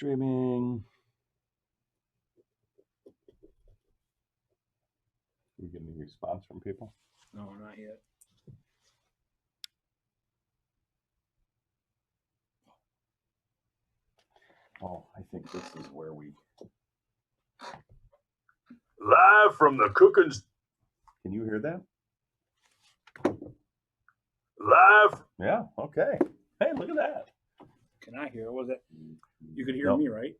Streaming. We get any response from people? No, not yet. Oh, I think this is where we... Live from the cooking... Can you hear that? Live... Yeah, okay. Hey, look at that. Can I hear? Was it? You could hear Nope. me, right?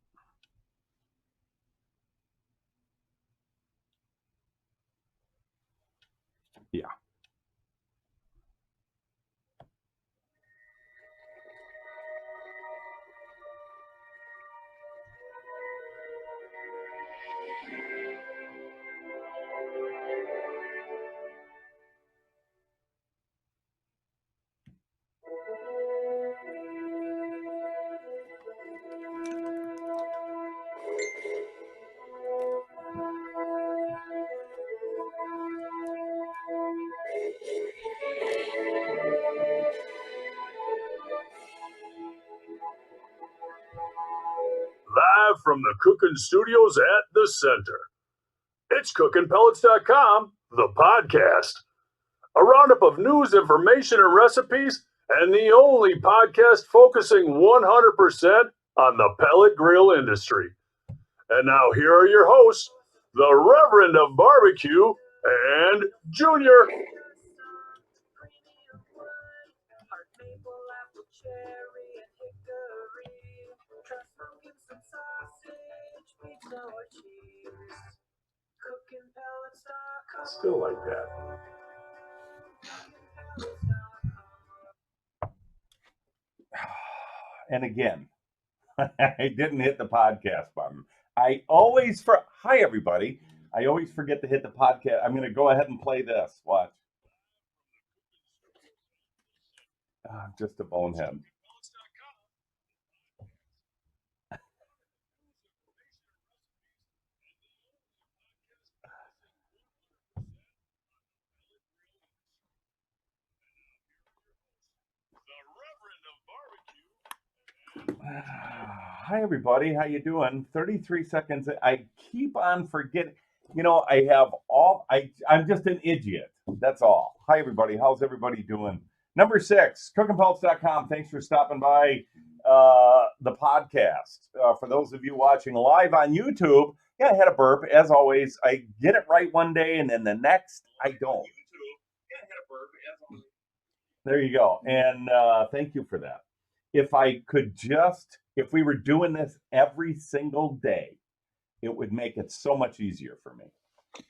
Yeah. Live from the cooking studios at the center. It's cookingpellets.com, the podcast. A roundup of news, information, and recipes, and the only podcast focusing 100% on the pellet grill industry. And now here are your hosts, the Reverend of Barbecue and Junior. Still like that. And again, I didn't hit the podcast button. Hi, everybody. I always forget to hit the podcast. I'm going to go ahead and play this. Watch. Just a bonehead. Hi, everybody. How you doing? 33 seconds. I keep on forgetting. You know, I'm just an idiot. That's all. Hi, everybody. How's everybody doing? Number 6, cookingpellets.com. Thanks for stopping by the podcast. For those of you watching live on YouTube, yeah, I had a burp. As always, I get it right one day, and then the next, I don't. There you go. And thank you for that. If we were doing this every single day, it would make it so much easier for me.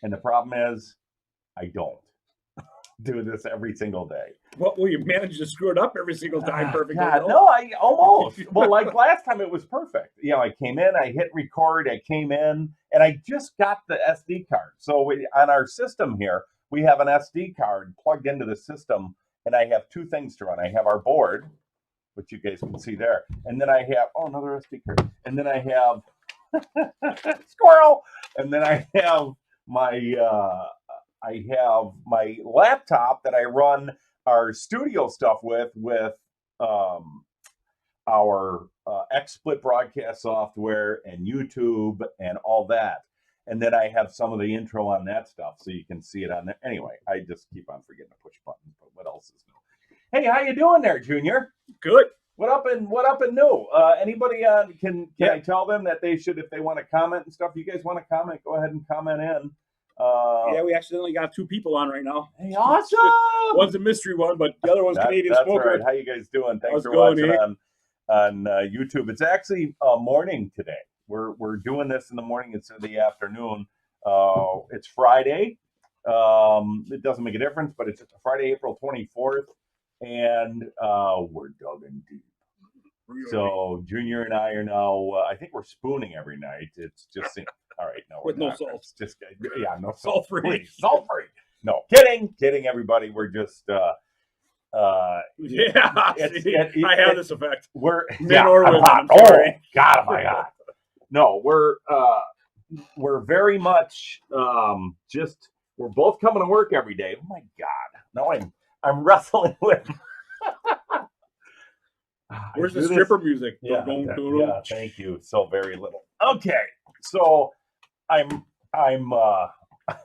And the problem is, I don't do this every single day. Well, you managed to screw it up every single time perfectly. God, no, I almost. Well, like last time, it was perfect. You know, I came in, I hit record, I came in, and I just got the SD card. So on our system here, we have an SD card plugged into the system, and I have 2 things to run. I have our board, which you guys can see there. And then I have, another SD card. And then I have, squirrel. And then I have my laptop that I run our studio stuff with our XSplit broadcast software and YouTube and all that. And then I have some of the intro on that stuff, so you can see it on there. Anyway, I just keep on forgetting to push buttons, but what else is new? Hey, how you doing there, Junior? Good. What up and new? Anybody can I tell them that they should, if they want to comment and stuff? You guys want to comment? Go ahead and comment in. Yeah, we accidentally got 2 people on right now. Hey, awesome! One's a mystery one, but the other one's Canadian that's smoker. Right. How you guys doing? Thanks How's for going, watching on YouTube. It's actually morning today. We're doing this in the morning instead of the afternoon. It's Friday. It doesn't make a difference, but it's Friday, April 24th. And we're digging deep. Really? So Junior and I are now, I think we're spooning every night. It's just, all right, no, with no salt. It's just, yeah, no salt free. Salt free. No, kidding, everybody. We're just, I have this effect. We're men or women. God, am I hot? No, we're very much we're both coming to work every day. Oh my God, no, I'm wrestling with. Where's the stripper music? Yeah, thank you. So very little. Okay, so I'm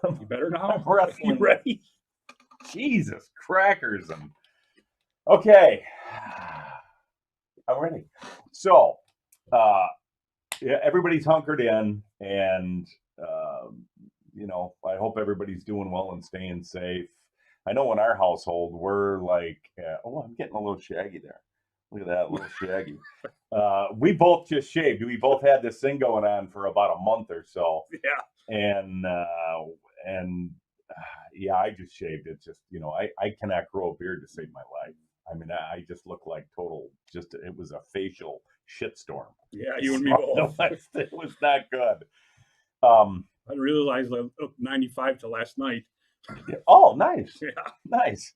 You better now. I'm wrestling. You ready? Jesus crackers and okay, I'm ready. So, yeah, everybody's hunkered in, and I hope everybody's doing well and staying safe. I know in our household we're like, oh, I'm getting a little shaggy there. Look at that, little shaggy. We both just shaved. We both had this thing going on for about a month or so. Yeah. And yeah, I just shaved. It's just, I cannot grow a beard to save my life. I mean, I just look like it was a facial shitstorm. Yeah, you and me both. It was not good. I realized I looked 95 to last night. Oh, nice. Yeah. Nice.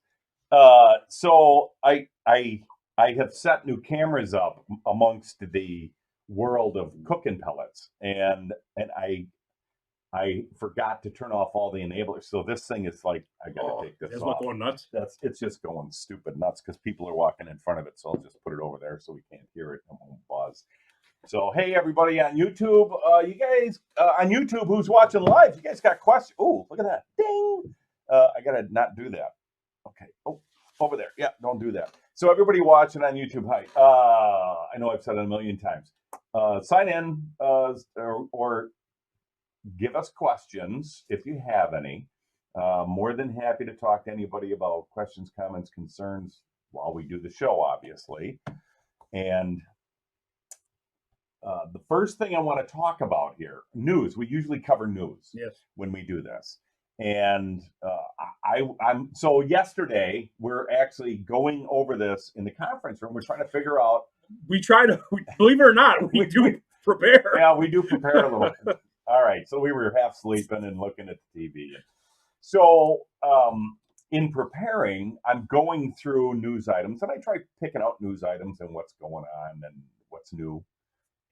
So I have set new cameras up amongst the world of cooking pellets, and I forgot to turn off all the enablers. So this thing is like, I gotta take this off. It's going nuts. It's just going stupid nuts because people are walking in front of it. So I'll just put it over there so we can't hear it and it won't buzz. So hey, everybody on YouTube, you guys on YouTube who's watching live, you guys got questions? Oh, look at that! Ding! I gotta not do that. Okay. Oh, over there. Yeah, don't do that. So everybody watching on YouTube, hi. I know I've said it a million times. Sign in or give us questions if you have any. More than happy to talk to anybody about questions, comments, concerns while we do the show, obviously. And the first thing I want to talk about here, news. We usually cover news when we do this. And so yesterday we're actually going over this in the conference room. We're trying to figure out. Believe it or not, we do prepare. Yeah, we do prepare a little. All right, so we were half sleeping and looking at the TV. So in preparing, I'm going through news items, and I try picking out news items and what's going on and what's new.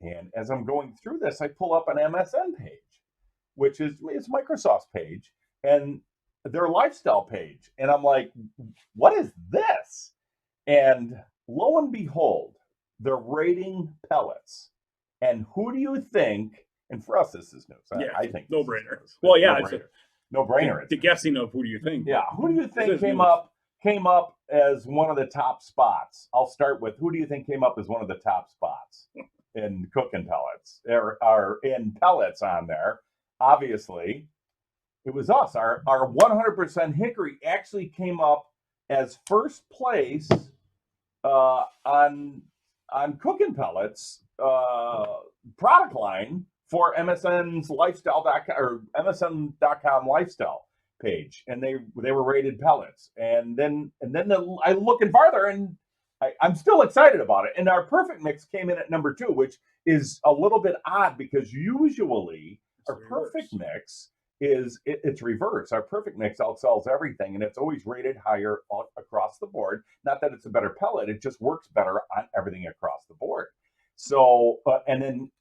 And as I'm going through this, I pull up an MSN page, which is Microsoft's page, and their lifestyle page. And I'm like, what is this? And lo and behold, they're rating pellets. And who do you think? And for us, this is news. I think no brainer. Well, yeah, it's no brainer. The guessing of who do you think? Yeah, who do you think came up as one of the top spots? I'll start with who do you think came up as one of the top spots in cooking pellets? There are in pellets on there. Obviously, it was us. Our 100% hickory actually came up as first place on cooking pellets product line for MSN's lifestyle.com or MSN.com lifestyle page, and they were rated pellets. And then I looking farther, and I'm still excited about it. And our perfect mix came in at number 2, which is a little bit odd because usually our perfect mix it's reverse. Our perfect mix outsells everything, and it's always rated higher across the board. Not that it's a better pellet; it just works better on everything across the board. So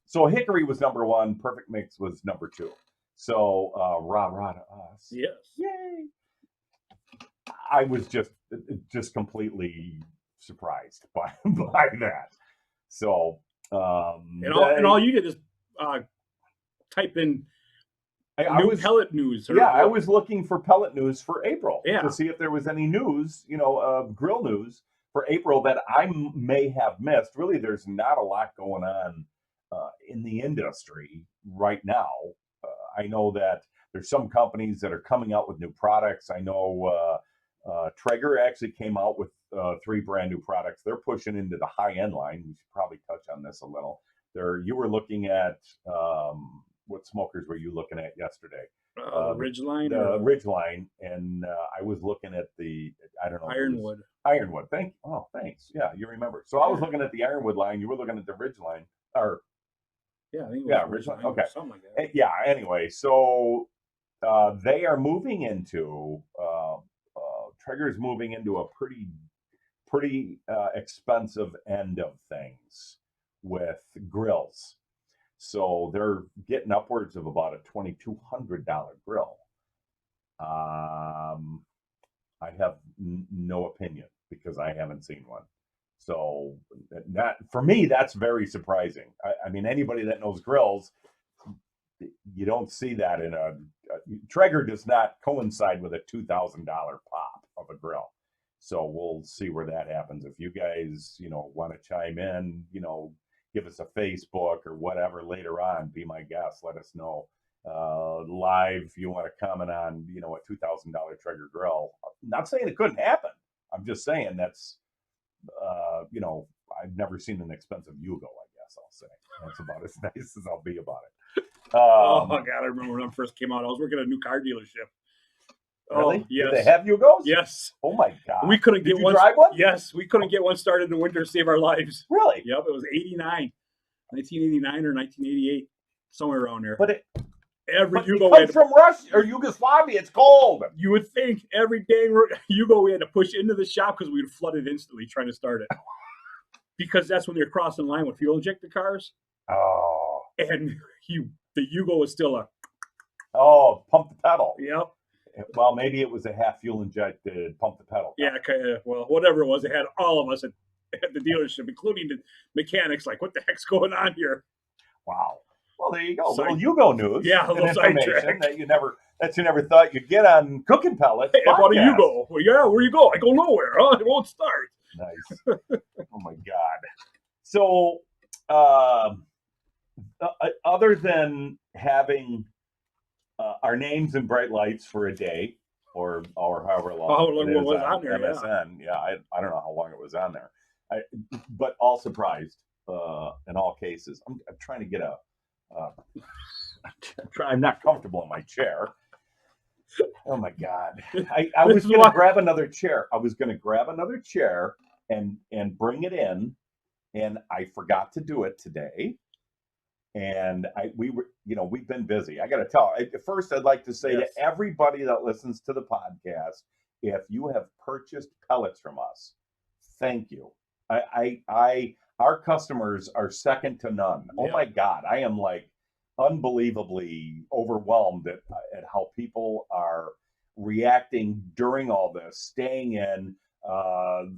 so hickory was number 1, perfect mix was number 2. So rah to us. Yes. Yay. I was just completely surprised by that. So and all you did is type in pellet news. I was looking for pellet news for April to see if there was any news, grill news for April that I may have missed. Really, there's not a lot going on in the industry right now. I know that there's some companies that are coming out with new products. I know Traeger actually came out with 3 brand new products. They're pushing into the high-end line. We should probably touch on this a little. You were looking at what smokers were you looking at yesterday? The Ridgeline. The Ridgeline, and I was looking at Ironwood. Ironwood. Thanks. Yeah, you remember. So I was looking at the Ironwood line. You were looking at the Ridgeline, or I think it was Ridgeline. Okay, something like that. Yeah. Anyway, so they are moving into Traeger's moving into a pretty expensive end of things with grills. So they're getting upwards of about a $2,200 grill. I have no opinion because I haven't seen one. So that for me, that's very surprising. I mean, anybody that knows grills, you don't see that in a Traeger does not coincide with a $2,000 pop of a grill. So we'll see where that happens. If you guys, want to chime in, give us a Facebook or whatever later on, be my guest. Let us know live if you want to comment on, a $2,000 Traeger grill. I'm not saying it couldn't happen. I'm just saying that's, I've never seen an expensive Yugo, I guess I'll say. That's about as nice as I'll be about it. Oh my God, I remember when I first came out. I was working at a new car dealership. Really? Oh, yes. Did they have Yugos? Yes. Oh my God. We couldn't Did get you one. drive one? Yes, we couldn't get one started in the winter to save our lives. Really? Yep, it was 1989 or 1988, somewhere around there. But every it Yugo comes from Russia or Yugoslavia. It's cold. You would think every dang Yugo we had to push into the shop because we would flood it instantly trying to start it. Because that's when they're crossing the line with fuel injected cars. Oh. And the Yugo was still a. Oh, pump the pedal. Yep. Well, maybe it was a half fuel injected pump the pedal. Yeah, well, whatever it was, it had all of us at the dealership, including the mechanics, like, what the heck's going on here? Wow. Well, there you go. Little Yugo news. Yeah, a little information that you never thought you'd get on Cooking Pellets. Hey, about a Yugo. Well, yeah, where you go? I go nowhere. Huh? It won't start. Nice. Oh my God. So, other than having our names in bright lights for a day or however long, it was on there, MSN. Yeah, I don't know how long it was on there. But all surprised in all cases. I'm trying to get I'm not comfortable in my chair. Oh my God. I was going to grab another chair. I was going to grab another chair and bring it in, and I forgot to do it today. And we've been busy. I got to tell. First, I'd like to say to everybody that listens to the podcast, if you have purchased pellets from us, thank you. Our customers are second to none. Oh my God, I am like unbelievably overwhelmed at how people are reacting during all this, staying in.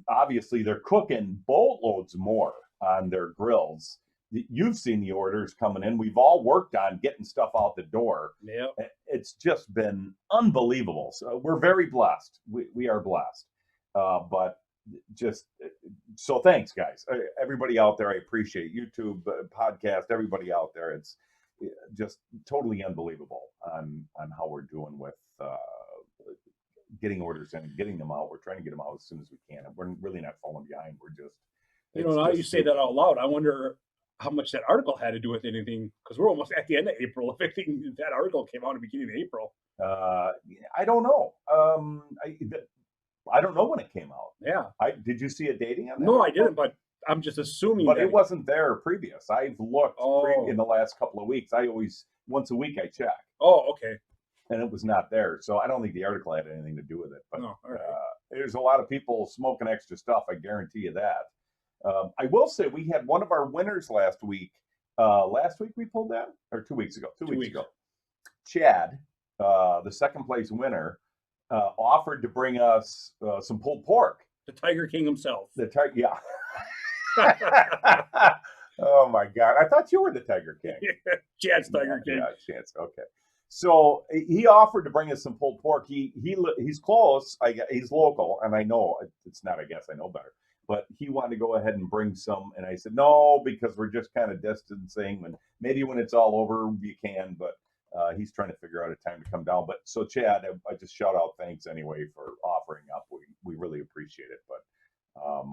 Obviously, they're cooking boatloads more on their grills. You've seen the orders coming in. We've all worked on getting stuff out the door. Yeah, it's just been unbelievable. So we're very blessed. We are blessed. But just so thanks, guys. Everybody out there, I appreciate YouTube, podcast, everybody out there. It's just totally unbelievable on how we're doing with getting orders and getting them out. We're trying to get them out as soon as we can. And we're really not falling behind. We're just now you say that out loud. I wonder how much that article had to do with anything, because we're almost at the end of April. If that article came out at the beginning of April, I don't know. I don't know when it came out. Yeah. Did you see a dating on that? No, I didn't. But I'm just assuming. But it wasn't there previous. I've looked in the last couple of weeks. I always once a week I check. Oh, okay. And it was not there, so I don't think the article had anything to do with it. But all right. There's a lot of people smoking extra stuff. I guarantee you that. I will say we had one of our winners last week. Last week we pulled that, or 2 weeks ago. 2 weeks ago. Chad, the second place winner, offered to bring us some pulled pork. The Tiger King himself. Yeah. Oh my God! I thought you were the Tiger King. Chad's Tiger King. Yeah, Chad's okay. So he offered to bring us some pulled pork. He's close. He's local, and I know it's not. I guess I know better. But he wanted to go ahead and bring some, and I said no because we're just kind of distancing. And maybe when it's all over, you can. But he's trying to figure out a time to come down. But so Chad, I just shout out thanks anyway for offering up. We really appreciate it. But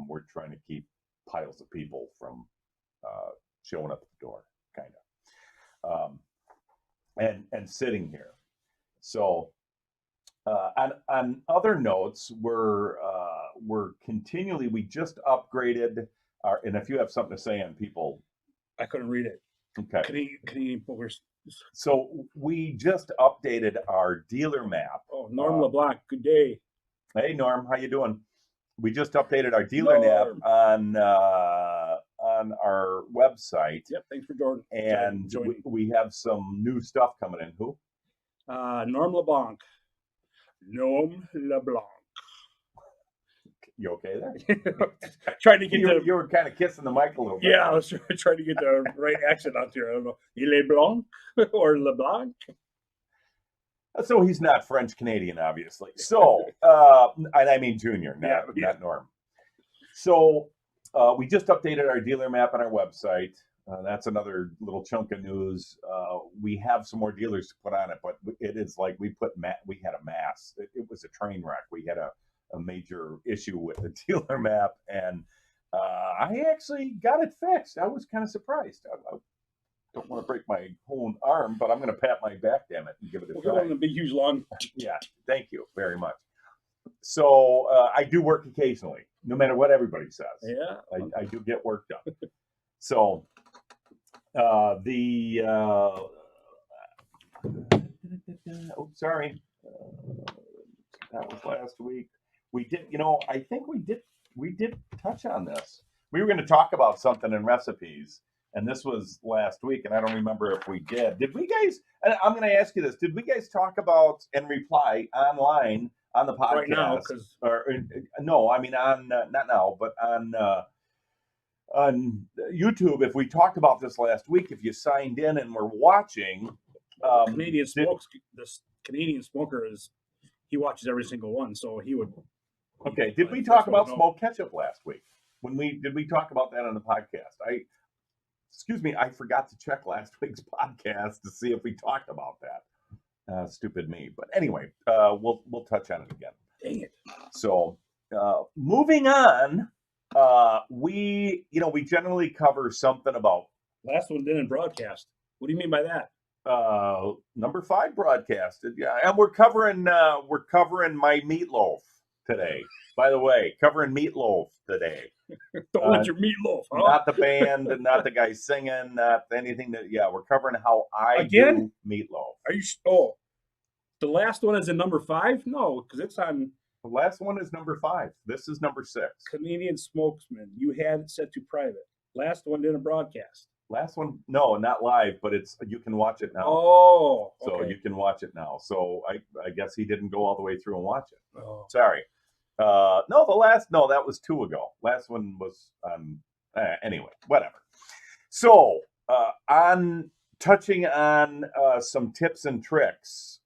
we're trying to keep piles of people from showing up at the door, kind of. And sitting here. So on other notes, we're continually. We just upgraded our. And if you have something to say on people, I couldn't read it. Okay. Canadian. So we just updated our dealer map. Oh, Norm LeBlanc. Good day. Hey Norm, how you doing? We just updated our dealer map on our website. Yep, thanks for Jordan. And we have some new stuff coming in. Who? Norm LeBlanc. Norm LeBlanc. You okay there? Trying to get You were kind of kissing the mic a little bit. Yeah, I was trying to get the right accent out there. I don't know. Il est blanc or LeBlanc? So he's not French Canadian, obviously. So, and I mean Junior, not Norm. So we just updated our dealer map on our website. That's another little chunk of news. We have some more dealers to put on it, but it is like we had a mass. It was a train wreck. We had a major issue with the dealer map, and I actually got it fixed. I was kind of surprised. I don't want to break my whole arm, but I'm going to pat my back, damn it, and give it a try. We're going to big, huge, long. Yeah, thank you very much. So I do work occasionally, no matter what everybody says. Yeah, I do get work done. So oh, sorry, that was last week. We did, I think we did touch on this. We were going to talk about something in recipes, and this was last week, and I don't remember if we did. Did we guys? I'm going to ask you this: did we guys talk about and reply online on the podcast right now? Or no, I mean on not now, but on YouTube. If we talked about this last week, if you signed in and were watching, Canadian smoker he watches every single one, so he would. Okay, did we talk about smoked ketchup last week? Did we talk about that on the podcast? I forgot to check last week's podcast to see if we talked about that. Stupid me. But anyway, we'll touch on it again. Dang it. So moving on, we generally cover something about. Last one didn't broadcast. What do you mean by that? Number 5 broadcasted. Yeah, and we're covering my meatloaf today. By the way, covering meatloaf today. Don't want your meatloaf, huh? Not the band, and not the guy singing, not anything that. Yeah, we're covering how I do meatloaf. Are you? Oh, the last one is in number 5? No, because it's on. The last one is number 5. This is number 6. Canadian spokesman. You had it set to private. Last one didn't broadcast. Last one, no, not live, but you can watch it now. Oh, okay. So you can watch it now. So I guess he didn't go all the way through and watch it. Oh. Sorry. That was 2 ago. Last one was anyway, whatever. So on touching on some tips and tricks.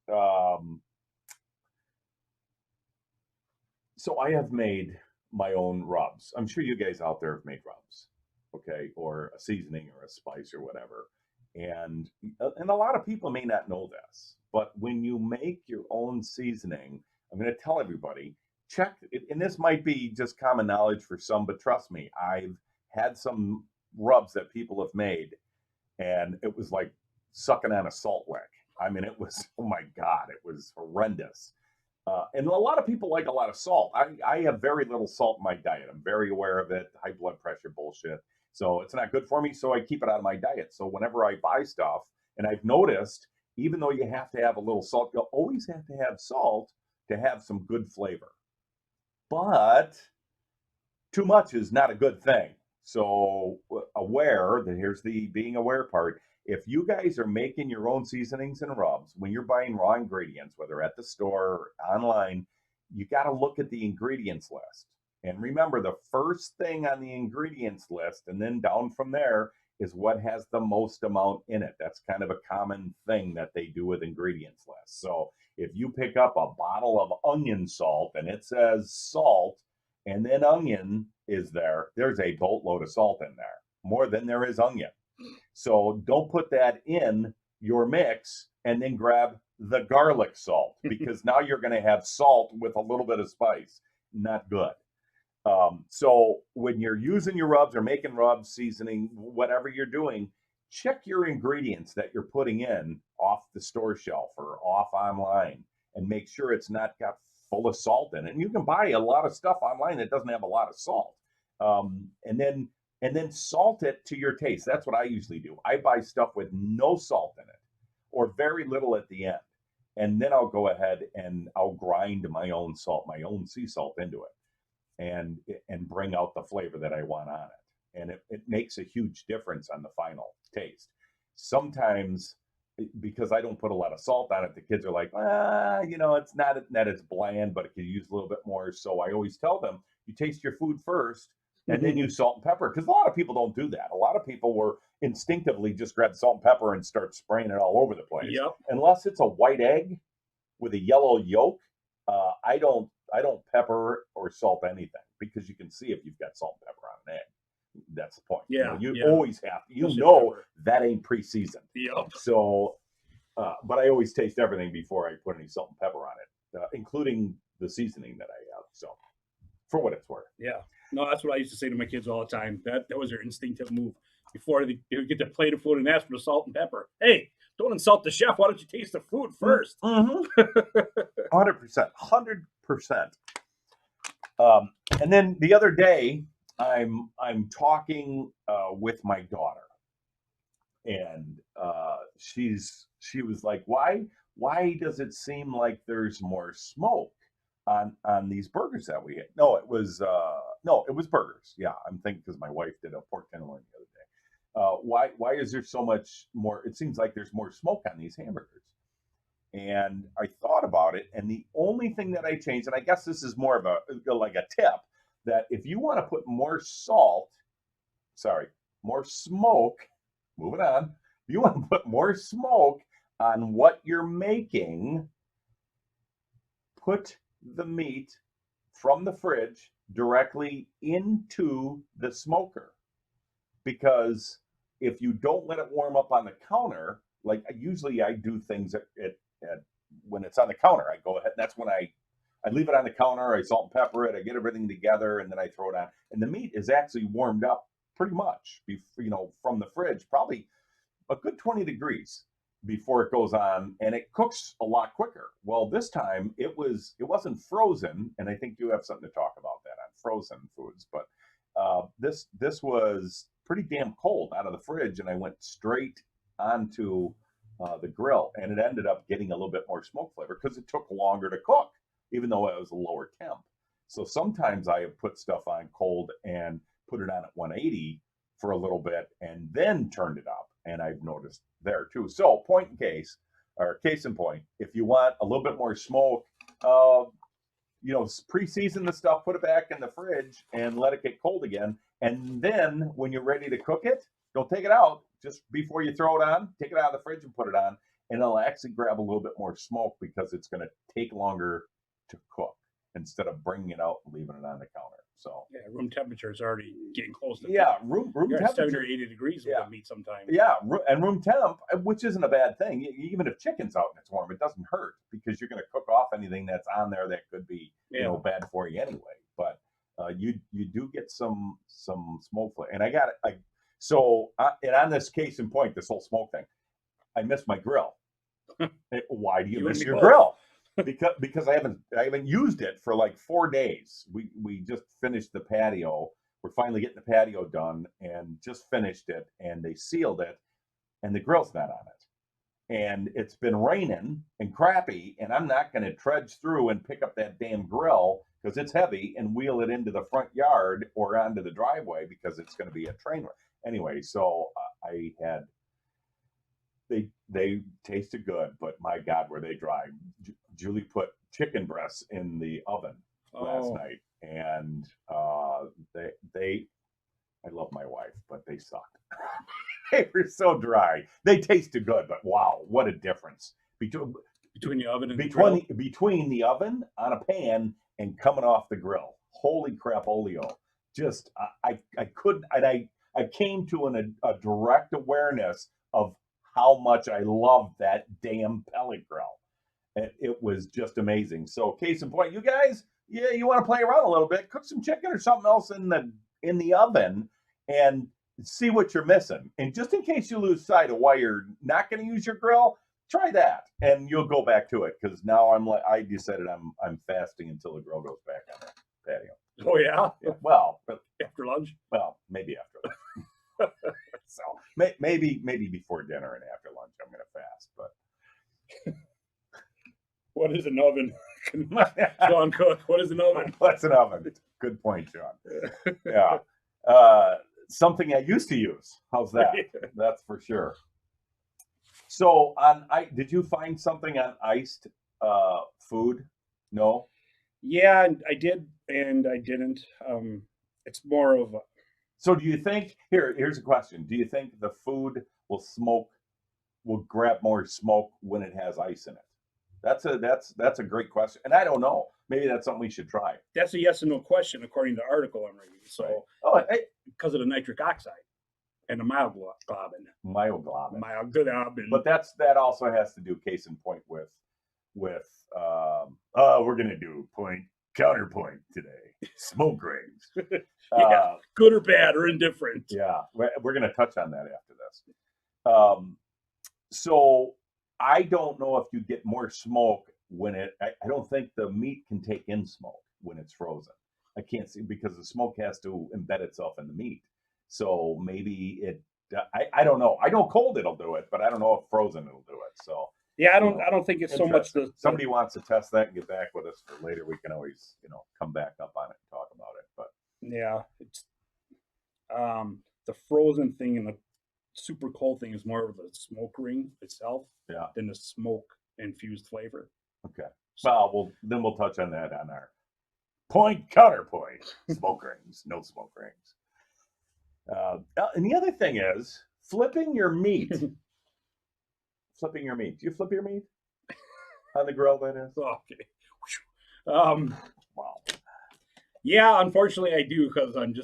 So I have made my own rubs. I'm sure you guys out there have made rubs. Okay, or a seasoning or a spice or whatever. And a lot of people may not know this, but when you make your own seasoning, I'm going to tell everybody, check it, and this might be just common knowledge for some, but trust me, I've had some rubs that people have made, and it was like sucking on a salt lick. I mean, it was, oh my God, it was horrendous. And a lot of people like a lot of salt. I have very little salt in my diet. I'm very aware of it, high blood pressure bullshit. So it's not good for me, so I keep it out of my diet. So whenever I buy stuff, and I've noticed, even though you have to have a little salt, you always have to have salt to have some good flavor. But too much is not a good thing. So here's the being aware part. If you guys are making your own seasonings and rubs, when you're buying raw ingredients, whether at the store or online, you got to look at the ingredients list. And remember, the first thing on the ingredients list, and then down from there, is what has the most amount in it. That's kind of a common thing that they do with ingredients lists. So if you pick up a bottle of onion salt and it says salt, and then onion is there, there's a boatload of salt in there, more than there is onion. So don't put that in your mix and then grab the garlic salt, because now you're going to have salt with a little bit of spice. Not good. So when you're using your rubs or making rubs, seasoning, whatever you're doing, check your ingredients that you're putting in off the store shelf or off online, and make sure it's not got full of salt in it. And you can buy a lot of stuff online that doesn't have a lot of salt. And then salt it to your taste. That's what I usually do. I buy stuff with no salt in it or very little at the end. And then I'll go ahead and I'll grind my own salt, my own sea salt into it, and bring out the flavor that I want on it. And it makes a huge difference on the final taste. Sometimes, because I don't put a lot of salt on it, the kids are like, it's not that it's bland, but it could use a little bit more. So I always tell them, You taste your food first, and then you salt and pepper. Because a lot of people don't do that. A lot of people were instinctively just grab salt and pepper and start spraying it all over the place. Yep. Unless it's a white egg with a yellow yolk, I don't pepper or salt anything, because you can see if you've got salt and pepper on an egg. That's the point. Yeah, you yeah. always have. You Especially know pepper. that ain't pre-seasoned. Yep. So, but I always taste everything before I put any salt and pepper on it, including the seasoning that I have. So, for what it's worth. Yeah. No, that's what I used to say to my kids all the time. That was their instinctive move. Before they would get their plate of food and ask for the salt and pepper. Hey, don't insult the chef. Why don't you taste the food first? 100%. 100%. And then the other day, I'm talking with my daughter, and she was like, why does it seem like there's more smoke on these burgers that we had? No, it was burgers. Yeah, I'm thinking, because my wife did a pork tenderloin the other day. Why is there so much more? It seems like there's more smoke on these hamburgers. And I thought about it, and the only thing that I changed, and I guess this is more of a tip, that if you want to put more smoke, moving on, if you want to put more smoke on what you're making, put the meat from the fridge directly into the smoker. Because if you don't let it warm up on the counter, like usually I do things at when it's on the counter, I go ahead, and that's when I leave it on the counter, I salt and pepper it, I get everything together, and then I throw it on. And the meat is actually warmed up pretty much, from the fridge, probably a good 20 degrees before it goes on, and it cooks a lot quicker. Well, this time it wasn't frozen, and I think you have something to talk about that on frozen foods, but this was pretty damn cold out of the fridge, and I went straight onto the grill, and it ended up getting a little bit more smoke flavor because it took longer to cook, even though it was a lower temp. So sometimes I have put stuff on cold and put it on at 180 for a little bit and then turned it up, and I've noticed there too. So case in point, if you want a little bit more smoke, pre-season the stuff, put it back in the fridge and let it get cold again. And then when you're ready to cook it, don't take it out. Just before you throw it on, take it out of the fridge and put it on, and it'll actually grab a little bit more smoke because it's going to take longer to cook instead of bringing it out and leaving it on the counter. So yeah, room temperature is already getting close to room you're temperature. at 70 or 80 degrees with the meat sometimes. Yeah, and room temp, which isn't a bad thing. Even if chicken's out and it's warm, it doesn't hurt because you're going to cook off anything that's on there that could be bad for you anyway. But you do get some smoke flavor, and I got it. And on this case in point, this whole smoke thing, I missed my grill. Why do you miss your grill? Because I haven't used it for like 4 days. We just finished the patio. We're finally getting the patio done and just finished it, and they sealed it, and the grill's not on it. And it's been raining and crappy, and I'm not going to trudge through and pick up that damn grill because it's heavy and wheel it into the front yard or onto the driveway because it's going to be a train wreck. Anyway, so they tasted good, but my God, were they dry. Julie put chicken breasts in the oven last night, and I love my wife, but they sucked. They were so dry. They tasted good, but wow, what a difference between the oven and the grill. Between the oven on a pan and coming off the grill. Holy crap, Oleo! Just I couldn't, and I came to a direct awareness of how much I love that damn pellet grill. It was just amazing. So case in point, you guys, you want to play around a little bit, cook some chicken or something else in the oven and see what you're missing. And just in case you lose sight of why you're not going to use your grill, try that and you'll go back to it. Because now I decided I'm fasting until the grill goes back on the patio. Oh yeah? Well, after lunch? Well, maybe after lunch. So maybe before dinner and after lunch I'm going to fast, but what is an oven? Sean Cook, what is an oven? What's an oven? Good point, Sean. Yeah. Something I used to use. How's that? That's for sure. So did you find something on iced food? No? Yeah, I did. and I didn't. It's more of So do you think here's a question. Do you think the food will grab more smoke when it has ice in it? That's a great question. And I don't know. Maybe that's something we should try. that's a yes and no question according to the article I'm reading. So Right. Oh, hey, because of the nitric oxide and the myoglobin. myoglobin. Myoglobin. But that also has to do case in point with we're gonna do counterpoint today. Smoke rings. Yeah, good or bad or indifferent. Yeah, we're gonna touch on that after this. So I don't know if you get more smoke when I don't think the meat can take in smoke when it's frozen. I can't see because the smoke has to embed itself in the meat. So maybe I don't know. I know cold it'll do it, but I don't know if frozen it'll do it. So yeah, I don't think it's so much the somebody wants to test that and get back with us for later. We can always come back up on it and talk about it. But yeah, it's the frozen thing and the super cold thing is more of the smoke ring itself than the smoke infused flavor. Okay. So, well, we'll touch on that on our counterpoint. Smoke rings, no smoke rings. And the other thing is flipping your meat. Flipping your meat. Do you flip your meat on the grill? That is Okay. wow. Yeah, unfortunately, I do because I'm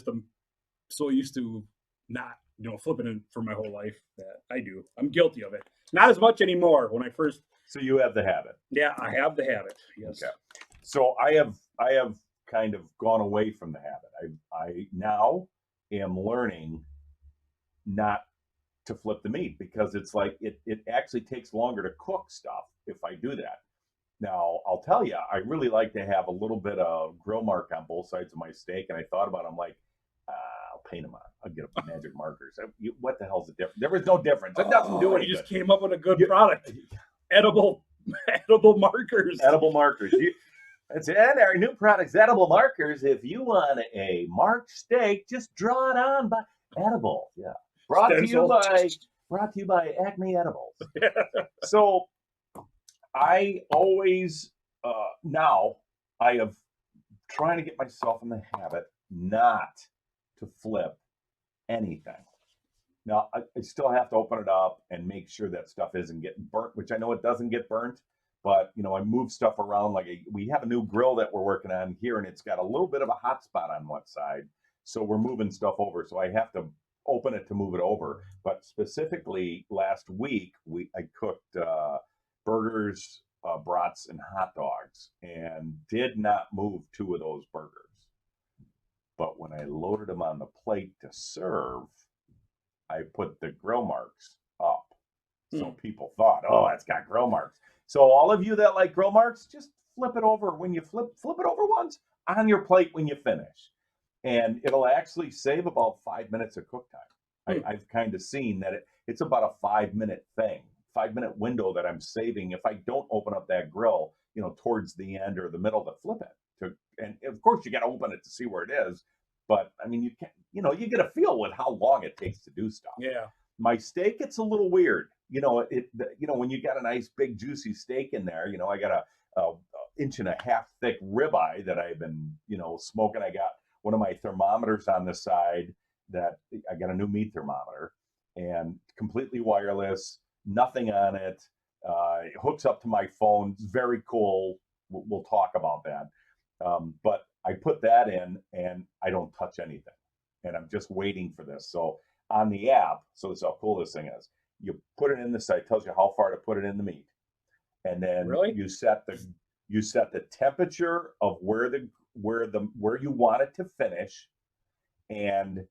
so used to not flipping it for my whole life that I do. I'm guilty of it. Not as much anymore. When I first. So you have the habit. Yeah, I have the habit. Yes. Okay. So I have kind of gone away from the habit. I now am learning not to flip the meat because it's like it actually takes longer to cook stuff if I do that. Now I'll tell you, I really like to have a little bit of grill mark on both sides of my steak, and I thought about it, I'm like, I'll paint them on. I'll get magic markers. What the hell's the difference? There was no difference. It doesn't do anything. You just came up with a good product. Edible markers. Edible markers. It's our new product's edible markers. If you want a marked steak, just draw it on by edible. Yeah. Brought to you by Acme Edibles. So I always now I have trying to get myself in the habit not to flip anything. Now I still have to open it up and make sure that stuff isn't getting burnt, which I know it doesn't get burnt. But I move stuff around. Like we have a new grill that we're working on here, and it's got a little bit of a hot spot on one side, so we're moving stuff over. So I have to open it to move it over. But specifically, last week I cooked burgers, brats, and hot dogs, and did not move 2 of those burgers. But when I loaded them on the plate to serve, I put the grill marks up. So people thought, oh, it's got grill marks. So all of you that like grill marks, just flip it over when you flip it over once on your plate when you finish. And it'll actually save about 5 minutes of cook time. I've kind of seen that it's about a 5-minute thing, 5-minute window that I'm saving if I don't open up that grill, towards the end or the middle to flip it. And of course you got to open it to see where it is. But I mean, you can't, you get a feel with how long it takes to do stuff. Yeah. My steak, it's a little weird. When you got a nice big juicy steak in there, I got a 1.5 inch thick ribeye that I've been, smoking. I got one of my thermometers on the side that I got a new meat thermometer and completely wireless, nothing on it. It hooks up to my phone. It's very cool. We'll talk about that. But I put that in and I don't touch anything. And I'm just waiting for this. So on the app, so this is how cool this thing is. You put it in the site, tells you how far to put it in the meat. And then you set the temperature of where you want it to finish. And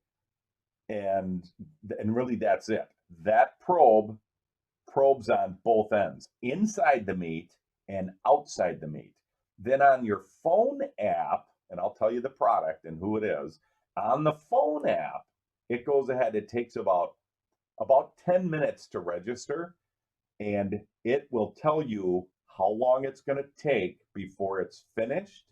really that's it. That probes on both ends, inside the meat and outside the meat. Then on your phone app, and I'll tell you the product and who it is, on the phone app, it goes ahead, it takes about 10 minutes to register, and it will tell you how long it's going to take before it's finished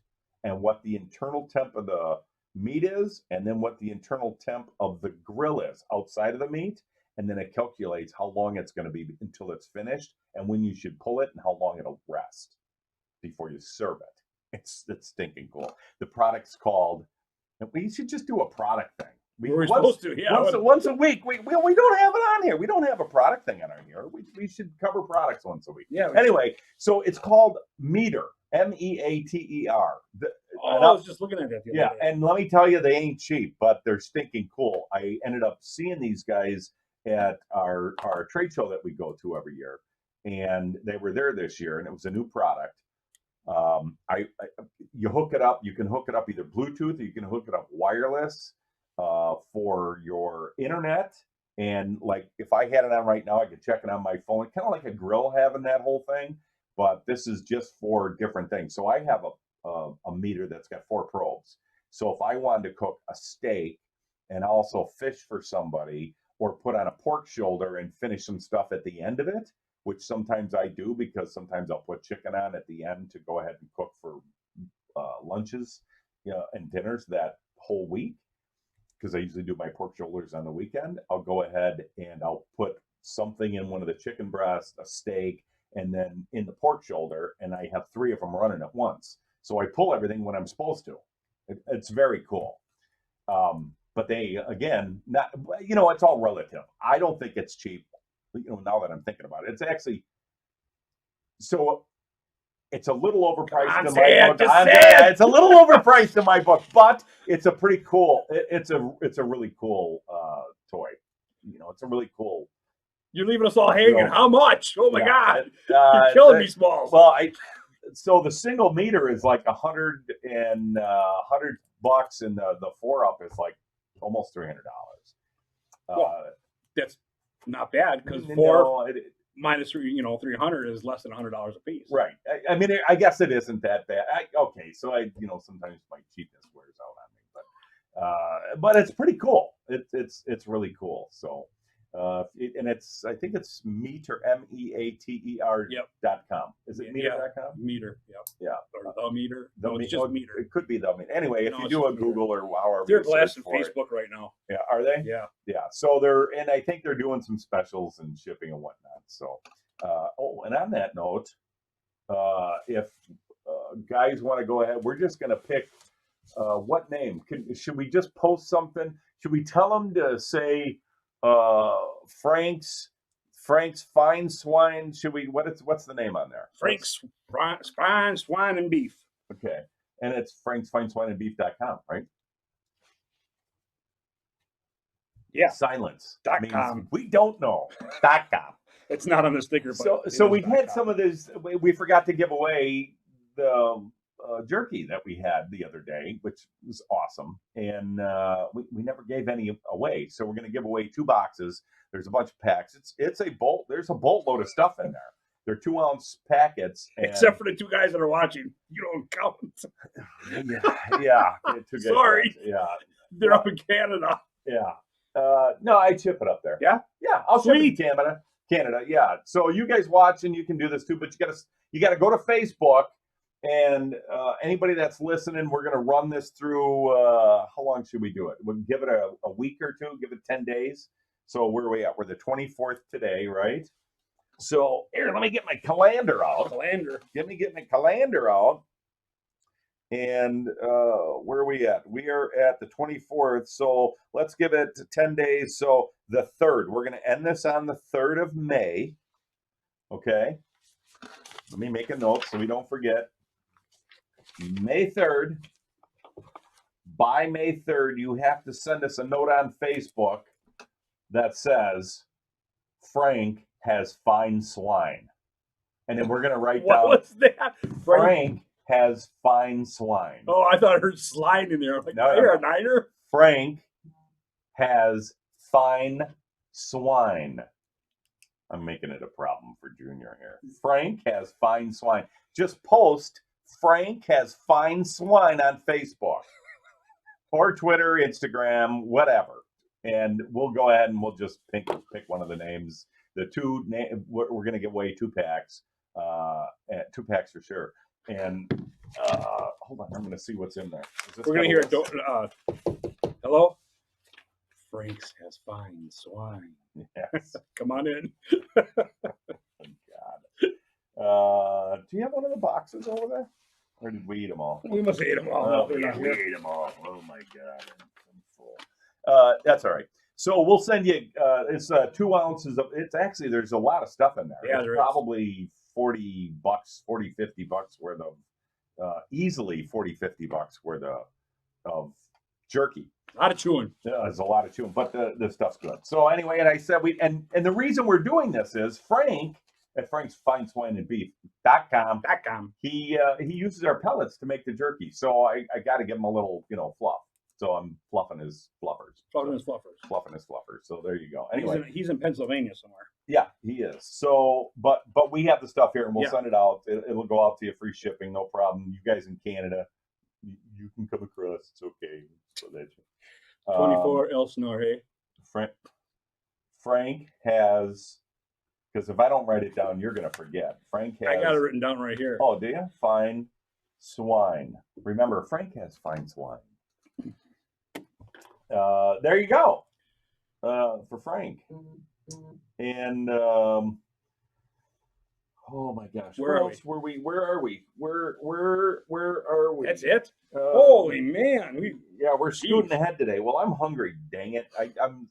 and what the internal temp of the meat is, and then what the internal temp of the grill is outside of the meat. And then it calculates how long it's going to be until it's finished and when you should pull it and how long it'll rest before you serve it. It's stinking cool. The product's called. We should just do a product thing. We're supposed to, yeah. Once a week. We don't have it on here. We don't have a product thing on our here. We should cover products once a week. Yeah. Anyway, so it's called Meter. Meater. I was just looking at that. The other day. And let me tell you, they ain't cheap, but they're stinking cool. I ended up seeing these guys at our trade show that we go to every year, and they were there this year, and it was a new product. You hook it up. You can hook it up either Bluetooth or you can hook it up wireless for your internet. And like if I had it on right now, I could check it on my phone. Kind of like a grill having that whole thing, but this is just for different things. So I have a meter that's got 4 probes. So if I wanted to cook a steak and also fish for somebody, or put on a pork shoulder and finish some stuff at the end of it, which sometimes I do because sometimes I'll put chicken on at the end to go ahead and cook for lunches, and dinners that whole week. Because I usually do my pork shoulders on the weekend. I'll go ahead and I'll put something in one of the chicken breasts, a steak, and then in the pork shoulder, and I have 3 of them running at once. So I pull everything when I'm supposed to. It's very cool. But they, again, not, it's all relative. I don't think it's cheap. Now that I'm thinking about it, it's actually, so it's a little overpriced in my book. It's a little overpriced in my book, but it's a pretty cool. It's a really cool toy. It's a really cool. You're leaving us all hanging. How much? Oh my God! You're killing me, Smalls. Well, so the single meter is like $100 and $100, and the 4-up is like almost $300. That's not bad because 4 minus 300 is less than $100 a piece. Right. I mean, I guess it isn't that bad. So sometimes my cheapness wears out on me, but it's pretty cool. It's really cool. So, I think it's Meter MEATER.com. Is it Meter.com? Meter. Yep. Yeah. Or the Meter. No, it's just Meter. It could be the Meter. Anyway, if you do a Google or however, they're blasting Facebook right now. Yeah, are they? Yeah. Yeah. So I think they're doing some specials and shipping and whatnot. So, and on that note, if guys want to go ahead, we're just going to pick what name. Should we just post something? Should we tell them to say Frank's Fine Swine? Should we? What's the name on there? Frank's Fine Swine and Beef. Okay, and it's Frank's Fine Swine and Beef.com, right? Yeah. Silence.com. We don't know. .com. It's not on the sticker. But so we've had some of this. We forgot to give away the jerky that we had the other day, which was awesome, and we never gave any away. So we're going to give away 2 boxes. There's a bunch of packs. It's a bolt. There's a boatload of stuff in there. They're 2-ounce packets. Except for the 2 guys that are watching, you don't count. Yeah. 2 guys. Sorry. Yeah. They're up in Canada. Yeah. No, I ship it up there. Yeah. Yeah. I'll ship it to Canada. Yeah. So you guys watching, you can do this too, but you gotta go to Facebook. And anybody that's listening, we're going to run this through, how long should we do it? We'll give it a week or 2, give it 10 days. So where are we at? We're the 24th today, right? So here, let me get my calendar out. Get my calendar out. And where are we at? We are at the 24th. So let's give it 10 days. So the 3rd, we're going to end this on the 3rd of May. Okay. Let me make a note so we don't forget. May 3rd. By May 3rd, you have to send us a note on Facebook that says Frank has fine swine. And then we're going to write down. What's that? Frank has fine swine. Oh, I thought I heard slime in there. I'm like, you're a niner? Frank has fine swine. I'm making it a problem for Junior here. Frank has fine swine. Just post Frank has fine swine on Facebook or Twitter, Instagram, whatever. And we'll go ahead and we'll just pick one of the names. The 2 we're going to give away 2 packs, 2 packs for sure. And hold on, I'm going to see what's in there. We're going to hear it. Hello? Frank's has fine swine. Yes. Come on in. God. Do you have one of the boxes over there? Or did we eat them all? We must have ate them all. Oh, They're yeah, not we here. ate them all. Oh my God, I'm full. That's all right. So we'll send you. It's 2 ounces of. It's actually there's a lot of stuff in there. Yeah, it's there is. probably $40, $50 worth of easily $50 worth of jerky. A lot of chewing. There's a lot of chewing, but the stuff's good. So anyway, and I said and the reason we're doing this is Frank at Frank's Fine Swine and Beef.com. He uses our pellets to make the jerky. So I got to give him a little fluff. So I'm fluffing his fluffers. Fluffing his fluffers. So there you go. Anyway, he's in Pennsylvania somewhere. Yeah, he is. So, but we have the stuff here, and we'll send it out. It'll go out to you free shipping, no problem. You guys in Canada, you can come across. It's okay. So that 24 Elsinore. Frank has, because if I don't write it down, you're gonna forget. Frank has. I got it written down right here. Oh, do you? Fine swine. Remember, Frank has fine swine. There you go. For Frank. And oh my gosh, where are we? Where are we? That's it. Holy man, we're scooting ahead today. Well, I'm hungry. Dang it! I'm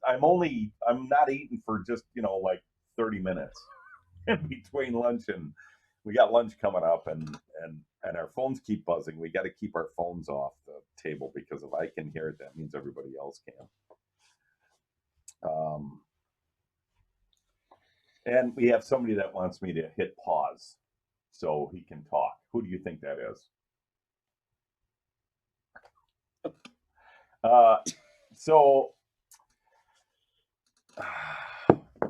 not eating for just like 30 minutes in between lunch, and we got lunch coming up, and our phones keep buzzing. We got to keep our phones off the table because if I can hear it, that means everybody else can. And we have somebody that wants me to hit pause so he can talk. Who do you think that is? So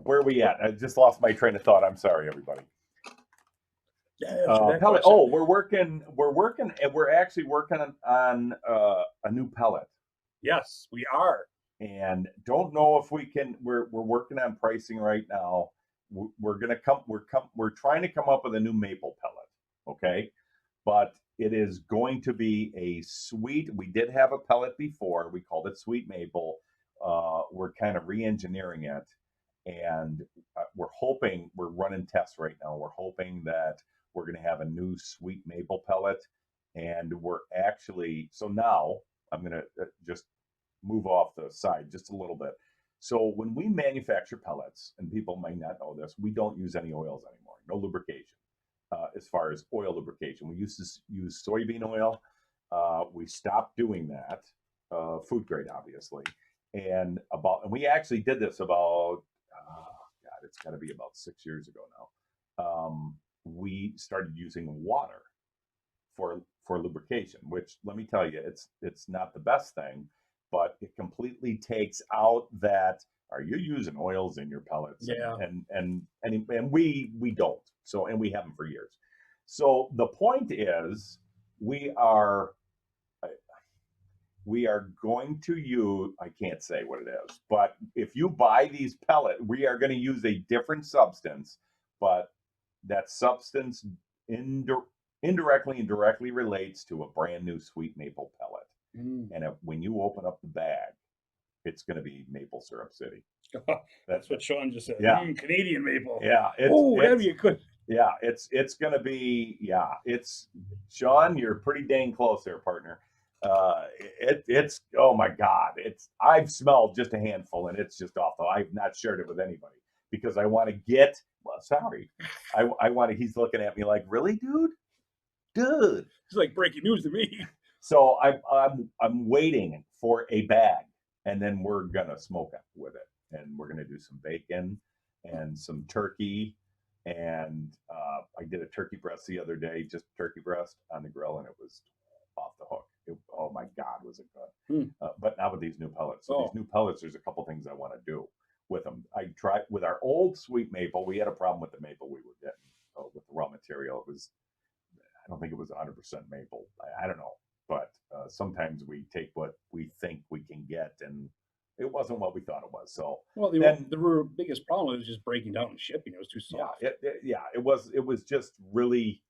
where are we at? I just lost my train of thought. I'm sorry, everybody. We're working, and we're actually working on a new pellet. Yes, we are. And don't know if we can. We're working on pricing right now. We're trying to come up with a new maple pellet, okay? But it is going to be a sweet. We did have a pellet before. We called it sweet maple. We're kind of re-engineering it, and we're hoping. We're running tests right now. We're hoping that we're going to have a new sweet maple pellet, and we're actually. So now I'm going to just move off the side just a little bit. So when we manufacture pellets, and people might not know this, we don't use any oils anymore. No lubrication. As far as oil lubrication, we used to use soybean oil. We stopped doing that, food grade, obviously. And we actually did this about, it's got to be about 6 years ago now. We started using water for lubrication, which let me tell you, it's not the best thing. But it completely takes out that. Are you using oils in your pellets? Yeah. And we don't. So and we haven't for years. So the point is, we are going to use. I can't say what it is, but if you buy these pellets, we are going to use a different substance, but that substance indirectly and directly relates to a brand new sweet maple pellet. And when you open up the bag, it's going to be Maple Syrup City. That's what Sean just said. Yeah. Canadian maple. Yeah. That'd be good. Yeah, it's going to be. Yeah, it's Sean. You're pretty dang close there, partner. It's oh my God. I've smelled just a handful, and it's just awful. I've not shared it with anybody because I want to get. Well, sorry. I want to. He's looking at me like, really, dude. It's like breaking news to me. So I'm waiting for a bag, and then we're gonna smoke it with it, and we're gonna do some bacon and some turkey, and I did a turkey breast the other day, just turkey breast on the grill, and it was off the hook. Oh my God, was it good? But not with these new pellets. So these new pellets, there's a couple things I want to do with them. I tried with our old sweet maple. We had a problem with the maple we were getting with the raw material. I don't think it was 100% maple. I don't know. But sometimes we take what we think we can get, and it wasn't what we thought it was. So the biggest problem was just breaking down and shipping. It was too soft. It was just really.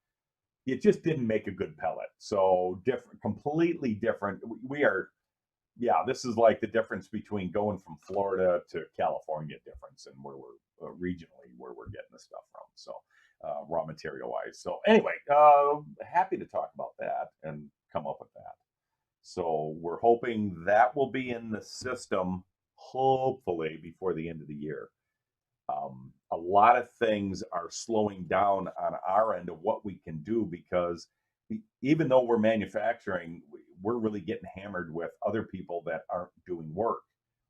It just didn't make a good pellet. So different, completely different. This is like the difference between going from Florida to California difference, and where we're regionally where we're getting the stuff from. So raw material wise. So anyway, happy to talk about that. So we're hoping that will be in the system, hopefully before the end of the year. A lot of things are slowing down on our end of what we can do because even though we're manufacturing, we're really getting hammered with other people that aren't doing work.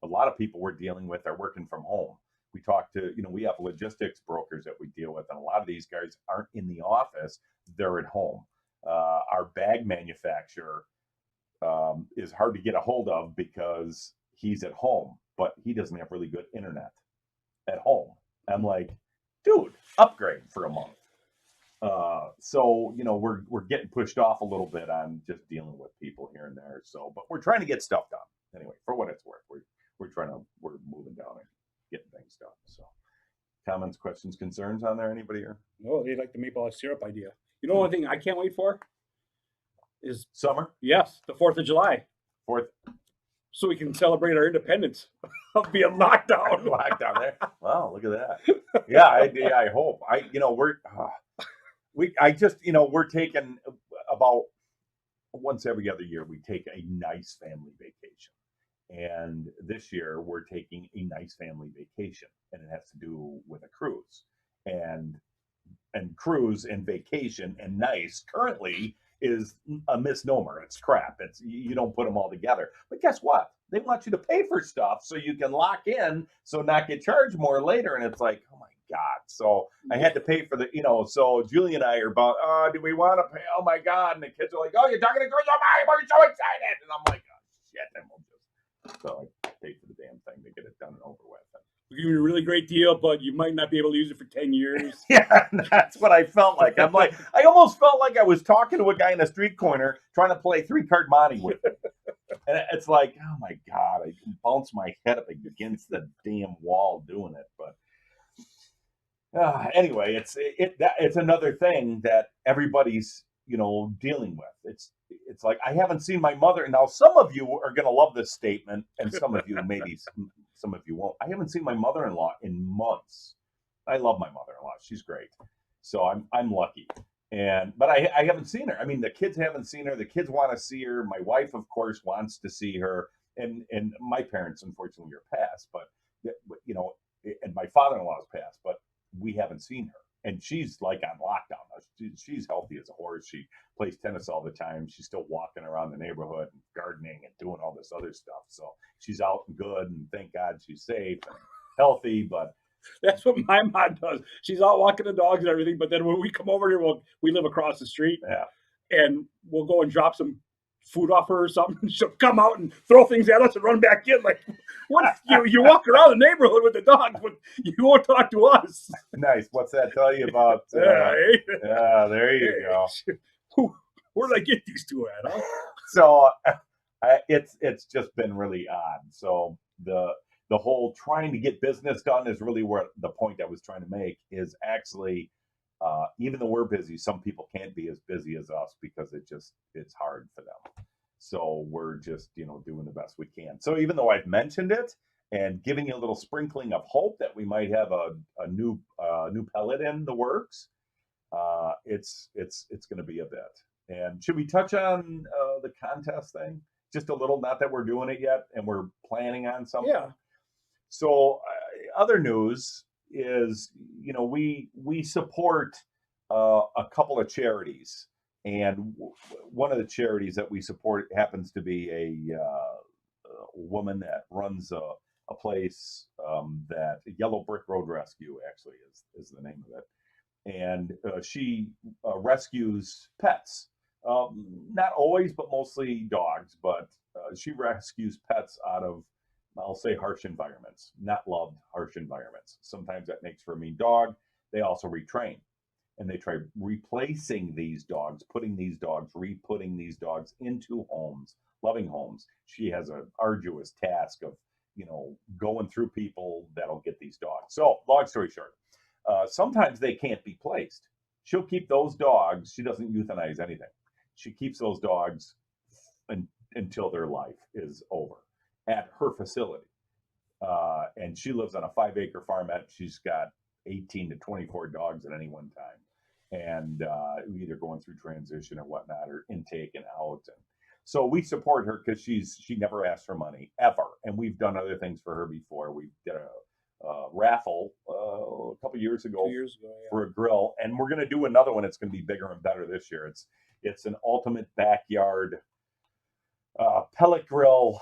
A lot of people we're dealing with are working from home. We talk to, we have logistics brokers that we deal with, and a lot of these guys aren't in the office, they're at home. Our bag manufacturer is hard to get a hold of because he's at home, but he doesn't have really good internet at home. I'm like, dude, upgrade for a month. So we're getting pushed off a little bit on just dealing with people here and there. So, but we're trying to get stuff done anyway. For what it's worth, we're moving down and getting things done. So, comments, questions, concerns on there? Anybody here? No, they like the maple syrup idea. You know, one thing I can't wait for is Summer, yes, the 4th of July, 4th so we can celebrate our independence of being locked down. lockdown there. Wow, look at that. Yeah, I hope. We're taking about once every other year, we take a nice family vacation. And this year we're taking a nice family vacation, and it has to do with a cruise. And cruise and vacation and nice currently is a misnomer. It's crap. You don't put them all together. But guess what? They want you to pay for stuff so you can lock in, so not get charged more later. And it's like, oh my God. So I had to pay for so Julie and I are about, do we want to pay? Oh my God. And the kids are like, oh, you're talking to cruise? Oh my, we're so excited. And I'm like, oh shit. And so I paid for the damn thing to get it done and over with. We're giving you a really great deal, but you might not be able to use it for 10 years. Yeah, that's what I felt like. I'm like, I almost felt like I was talking to a guy in a street corner trying to play 3-card Monte with me. And it's like, oh my God, I bounce my head up against the damn wall doing it. But anyway, it's another thing that everybody's dealing with. It's like, I haven't seen my mother. Now, some of you are going to love this statement, and some of you maybe some of you won't. I haven't seen my mother-in-law in months. I love my mother-in-law; she's great. So I'm lucky. But I haven't seen her. I mean, the kids haven't seen her. The kids want to see her. My wife, of course, wants to see her. And my parents, unfortunately, are passed. But and my father-in-law's passed. But we haven't seen her. And she's like on lockdown. She's healthy as a horse. She plays tennis all the time. She's still walking around the neighborhood and gardening and doing all this other stuff. So she's out and good, and thank God she's safe and healthy. But that's what my mom does. She's out walking the dogs and everything. But then when we come over here, we live across the street, and we'll go and drop some food off her or something. She'll come out and throw things at us and run back in. Like, what? You walk around the neighborhood with the dogs, but you won't talk to us. Nice. What's that tell you about? Yeah, there you go. Where did I get these two at? Huh? So it's just been really odd. So the whole trying to get business done is really where the point I was trying to make is actually, even though we're busy, some people can't be as busy as us because it's hard for them. So we're just, doing the best we can. So even though I've mentioned it and giving you a little sprinkling of hope that we might have a new pellet in the works, it's going to be a bit. And should we touch on the contest thing? Just a little, not that we're doing it yet and we're planning on something. Yeah. So other news is, we support a couple of charities, and one of the charities that we support happens to be a woman that runs a place that Yellow Brick Road Rescue actually is the name of it, and she rescues pets. Not always, but mostly dogs. But she rescues pets out of, I'll say, harsh environments, not loved, harsh environments. Sometimes that makes for a mean dog. They also retrain, and they try replacing these dogs, re-putting these dogs into homes, loving homes. She has an arduous task of, going through people that'll get these dogs. So, long story short, sometimes they can't be placed. She'll keep those dogs. She doesn't euthanize anything. She keeps those dogs until their life is over at her facility. And she lives on a 5-acre farmette. She's got 18 to 24 dogs at any one time. And either going through transition or whatnot, or intake and out. So we support her because she never asked for money ever, and we've done other things for her before. We did a raffle a couple years ago 2 years ago, yeah. for a grill, and we're going to do another one. It's going to be bigger and better this year. It's an ultimate backyard pellet grill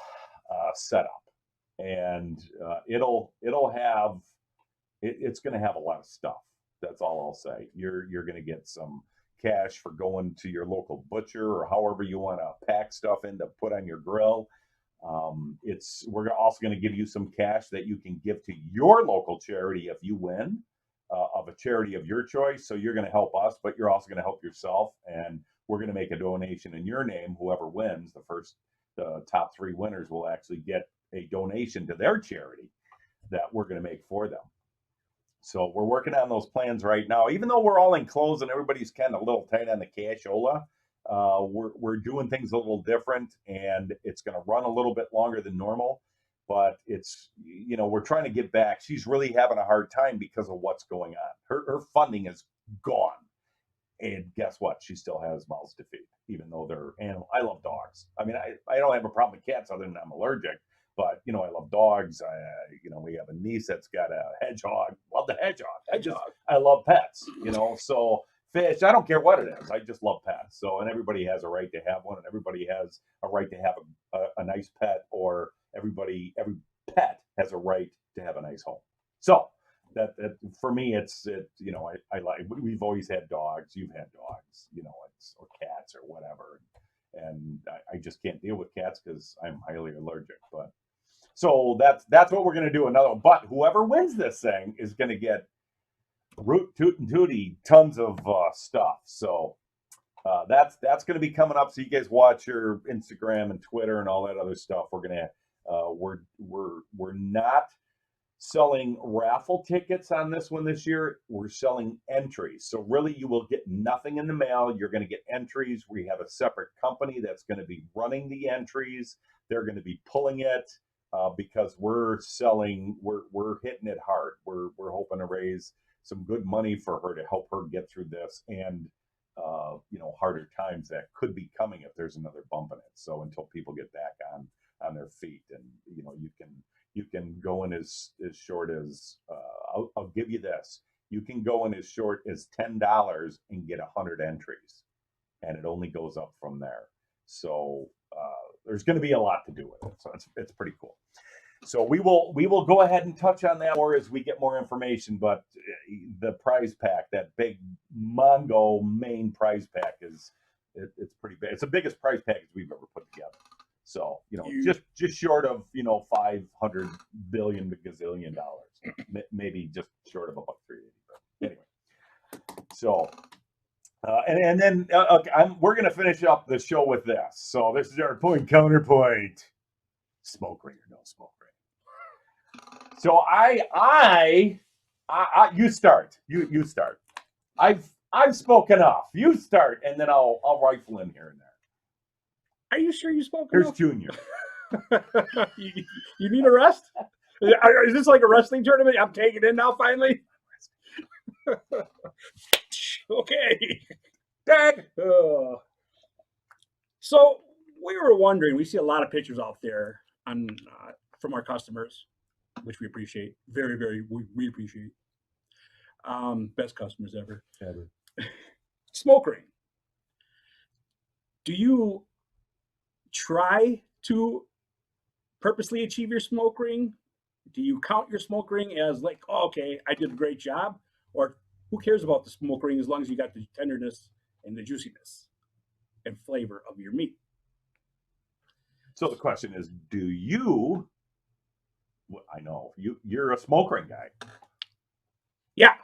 setup, and it's going to have a lot of stuff. That's all I'll say. You're going to get some cash for going to your local butcher or however you want to pack stuff in to put on your grill. We're also going to give you some cash that you can give to your local charity if you win, of a charity of your choice. So you're going to help us, but you're also going to help yourself, and we're going to make a donation in your name. Whoever wins, the top 3 winners will actually get a donation to their charity that we're going to make for them. So we're working on those plans right now. Even though we're all enclosed and everybody's kind of a little tight on the cashola, we're doing things a little different, and it's going to run a little bit longer than normal. But we're trying to get back. She's really having a hard time because of what's going on. Her funding is gone. And guess what? She still has mouths to feed, even though they're animal. I love dogs. I mean, I don't have a problem with cats other than I'm allergic. But, I love dogs. We have a niece that's got a hedgehog. Love the hedgehog. I love pets, So fish, I don't care what it is. I just love pets. So, and everybody has a right to have one, and everybody has a right to have a nice pet, or every pet has a right to have a nice home. So that for me, I like, we've always had dogs. You've had dogs, or cats or whatever. And I just can't deal with cats because I'm highly allergic. But so that's what we're going to do. Another one. But whoever wins this thing is going to get root, toot, and tooty tons of stuff. So that's going to be coming up. So you guys watch your Instagram and Twitter and all that other stuff. We're going to we're not selling raffle tickets on this one this year. We're selling entries. So really, you will get nothing in the mail. You're going to get entries. We have a separate company that's going to be running the entries. They're going to be pulling it because we're hitting it hard. We're hoping to raise some good money for her to help her get through this and harder times that could be coming if there's another bump in it. So until people get back on their feet, and you can go in as short as I'll give you this. You can go in as short as $10 and get 100 entries, and it only goes up from there. So there's going to be a lot to do with it. So it's pretty cool. So we will go ahead and touch on that more as we get more information. But the prize pack, that big Mongo main prize pack, it's pretty big. It's the biggest prize package we've ever put together. So, just short of, $500 billion to gazillion dollars, maybe just short of $1.380. But anyway, so, and then we're going to finish up the show with this. So this is our counterpoint. Smoke ring or no smoke ring. So you start. You start. I've spoken off. You start, and then I'll rifle in here and there. Are you sure you spoke? Here's Junior. you need a rest? Is this like a wrestling tournament? I'm taking it now, finally? Okay. Dang. So we were wondering, we see a lot of pictures out there from our customers, which we appreciate. Very, very, we appreciate. Best customers ever. Smoke ring. Do you try to purposely achieve your smoke ring? Do you count your smoke ring as like, oh, okay, I did a great job? Or who cares about the smoke ring as long as you got the tenderness and the juiciness and flavor of your meat? So the question is, do you, I know, you're a smoke ring guy. Yeah.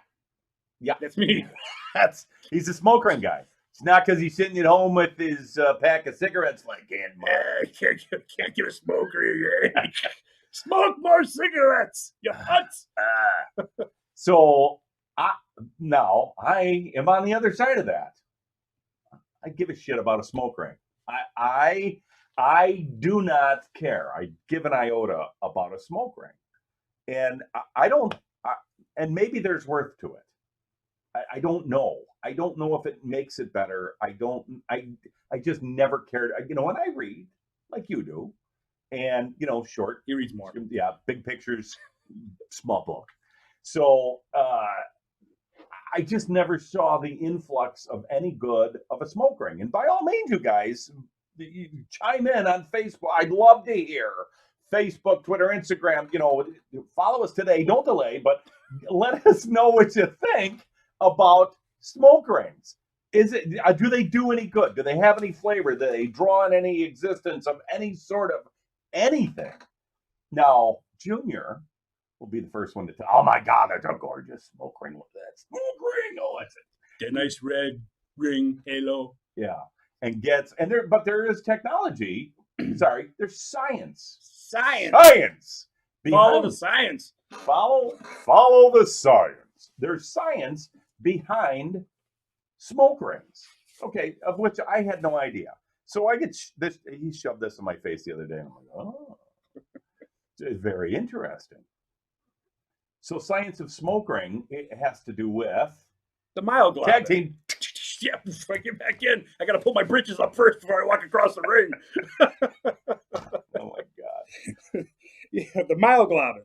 Yeah. That's me. He's a smoke ring guy. It's not because he's sitting at home with his pack of cigarettes like, can't get a smoke ring. Smoke more cigarettes, you nuts. So now I am on the other side of that. I give a shit about a smoke ring. I do not care. I give an iota about a smoke ring, and I don't. And maybe there's worth to it. I don't know. I don't know if it makes it better. I just never cared. When I read like you do, and short, He reads more. yeah, big pictures, small book. So I just never saw the influx of any good of a smoke ring. And by all means, you guys, you chime in on Facebook. I'd love to hear. Facebook, Twitter, Instagram, follow us today. Don't delay, but let us know what you think about smoke rings. Do they do any good? Do they have any flavor? Do they draw in any existence of any sort of anything? Now, Junior will be the first one to tell. Oh my God, that's a gorgeous smoke ring. Look at that smoke ring. Oh, that's it. A nice red ring halo. Yeah, but there is technology. Sorry, there's science. Science. Behind, Follow the science. Follow the science. There's science behind smoke rings. Okay, of which I had no idea. So I get this. He shoved this in my face the other day, and I'm like, oh, it's very interesting. So science of smoke ring, it has to do with the myoglobin. Tag team. Yeah, before I get back in, I got to pull my britches up first before I walk across the ring. Oh my God. Yeah, the myoglobin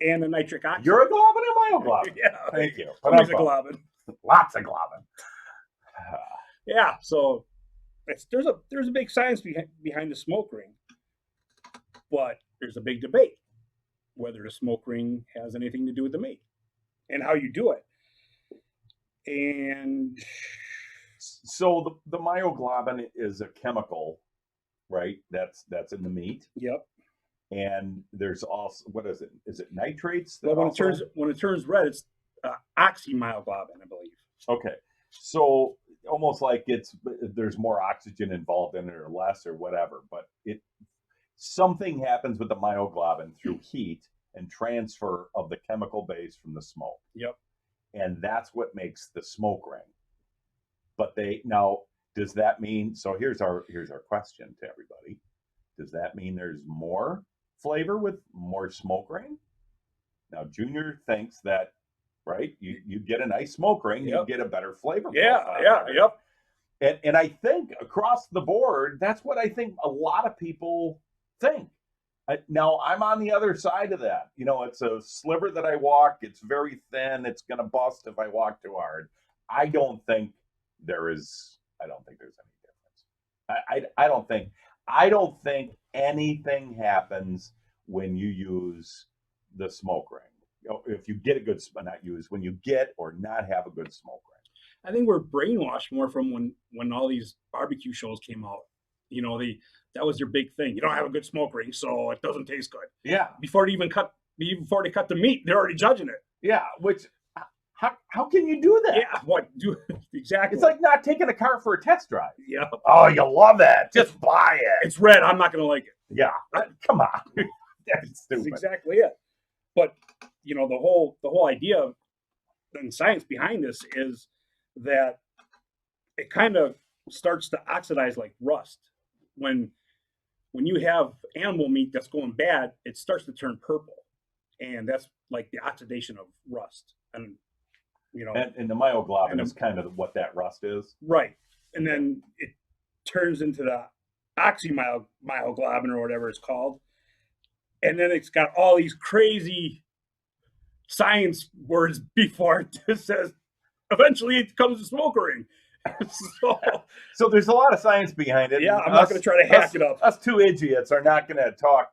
and the nitric oxide. You're a globin or myoglobin? Yeah. Thank you. Somebody's a globin. Lots of globin. Yeah, so there's a big science behind the smoke ring, but there's a big debate whether the smoke ring has anything to do with the mate and how you do it. And so the myoglobin is a chemical, right? That's in the meat. Yep. And there's also, what is it? Is it nitrates? Well, when it turns red, it's oxymyoglobin, I believe. Okay, so almost like there's more oxygen involved in it or less or whatever, but something happens with the myoglobin through heat and transfer of the chemical base from the smoke. Yep. And that's what makes the smoke ring. But does that mean? So here's our question to everybody. Does that mean there's more flavor with more smoke ring? Now Junior thinks that, right? You get a nice smoke ring, yep. You get a better flavor. Yeah, profile, yep. And I think across the board, that's what I think a lot of people think. Now I'm on the other side of that. It's a sliver that I walk. It's very thin. It's going to bust if I walk too hard. I don't think there's any difference. I don't think anything happens when you use the smoke ring. If you get a good, when you get or not have a good smoke ring. I think we're brainwashed more from when all these barbecue shows came out. That was their big thing. You don't have a good smoke ring, so it doesn't taste good. Yeah. Before they cut the meat, they're already judging it. Yeah. Which, how can you do that? Yeah. Exactly. It's like not taking a car for a test drive. Yeah. Oh, you love that. Just buy it. It's red. I'm not going to like it. Yeah. Come on. That's stupid. That's exactly it. But the whole idea and science behind this is that it kind of starts to oxidize like rust. When you have animal meat that's going bad, it starts to turn purple, and that's like the oxidation of rust. And and the myoglobin is kind of what that rust is, right? And then it turns into the oxymyoglobin or whatever it's called, and then it's got all these crazy science words before it says. Eventually, it becomes a smoke ring. So there's a lot of science behind it. Yeah, I'm not going to try to hack it up. Us two idiots are not going to talk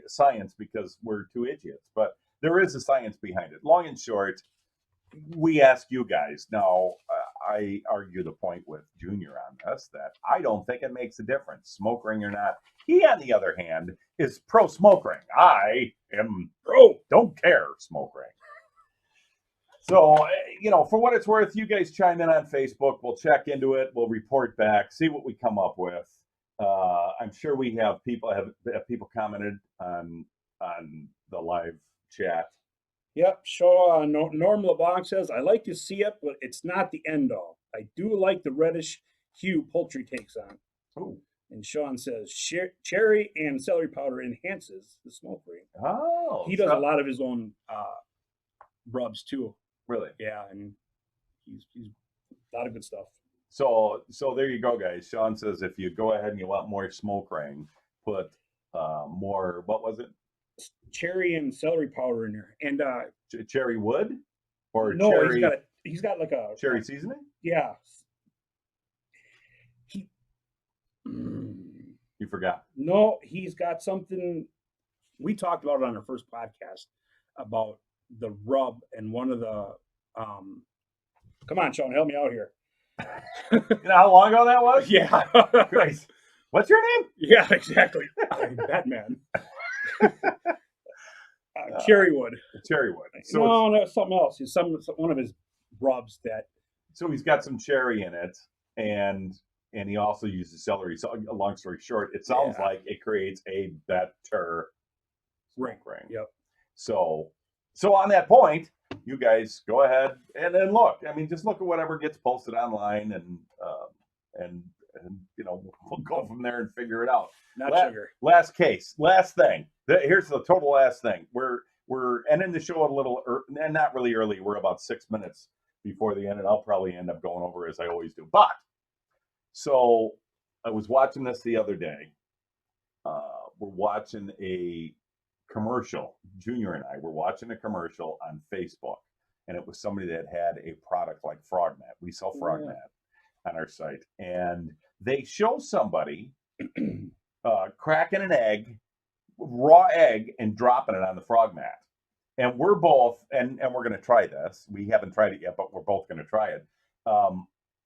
science because we're two idiots, but there is a science behind it. Long and short, we ask you guys. Now, I argue the point with Junior on this, that I don't think it makes a difference, smoke ring or not. He, on the other hand, is pro smoke ring. I am pro don't care smoke ring. So, for what it's worth, you guys chime in on Facebook. We'll check into it. We'll report back, see what we come up with. I'm sure we have people commented on the live chat. Yep, sure. Norm LeBlanc says, I like to see it, but it's not the end all. I do like the reddish hue poultry takes on. Oh. And Sean says, cherry and celery powder enhances the smoke ring. Oh. He does a lot of his own rubs, too. Really? Yeah, and he's a lot of good stuff. So there you go, guys. Sean says if you go ahead and you want more smoke ring, put more. What was it? Cherry and celery powder in there, and Cherry wood, or no, cherry? he's got like a cherry seasoning. yeah. He You forgot. no, he's got something. We talked about it on our first podcast about the rub and one of the. Come on, Sean, help me out here. You know how long ago that was? Yeah. Christ. What's your name? Yeah, exactly. Batman. Cherrywood. Cherrywood. So No, something else. It's one of his rubs that. So he's got some cherry in it, and he also uses celery. So long story short, it sounds like it creates a better ring. Yep. So on that point, you guys go ahead and then look. I mean, just look at whatever gets posted online, and you know, we'll go from there and figure it out. Not sugar. Last thing. Here's the total last thing. We're ending the show a little, and not really early. We're about 6 minutes before the end, and I'll probably end up going over as I always do. But so I was watching this the other day. We're watching a commercial. Junior and I were watching a commercial on Facebook, and it was somebody that had a product like Frog Mat. We sell Frog Mat on our site, and they show somebody cracking an egg, raw egg, and dropping it on the Frog Mat. And we're both, and we're going to try this. We haven't tried it yet, but we're both going to try it.